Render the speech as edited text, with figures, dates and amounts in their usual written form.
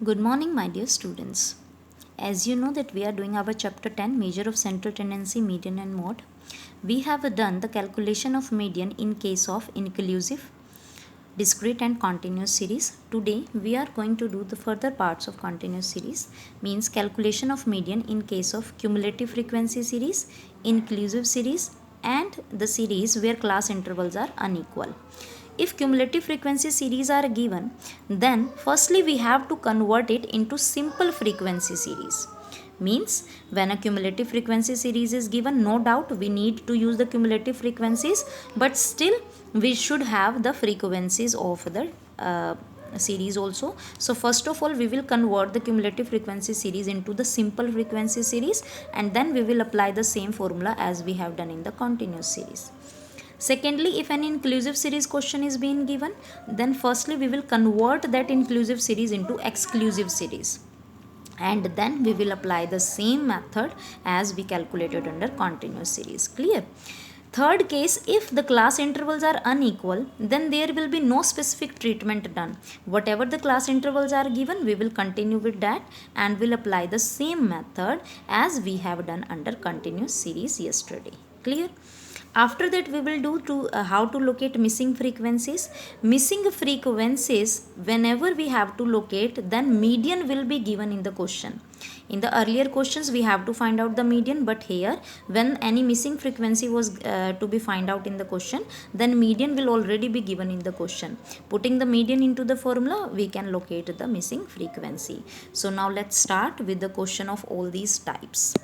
Good morning, my dear students. As you know that we are doing our chapter 10 measure of central tendency, median and mode. We have done the calculation of median in case of inclusive, discrete and continuous series. Today we are going to do the further parts of continuous series, means calculation of median in case of cumulative frequency series, inclusive series and the series where class intervals are unequal. If cumulative frequency series are given, then firstly we have to convert it into simple frequency series. Means when a cumulative frequency series is given, no doubt we need to use the cumulative frequencies, but still we should have the frequencies of the series also. So first of all we will convert the cumulative frequency series into the simple frequency series, and then we will apply the same formula as we have done in the continuous series. Secondly, if an inclusive series question is being given, then firstly we will convert that inclusive series into exclusive series, and then we will apply the same method as we calculated under continuous series. Clear? Third case, if the class intervals are unequal, then there will be no specific treatment done. Whatever the class intervals are given, we will continue with that and will apply the same method as we have done under continuous series yesterday. Clear? After that we will do to how to locate missing frequencies. Missing frequencies, whenever we have to locate, then median will be given in the question. In the earlier questions we have to find out the median, but here when any missing frequency was to be find out in the question, then median will already be given in the question. Putting the median into the formula, we can locate the missing frequency. So now let's start with the question of all these types.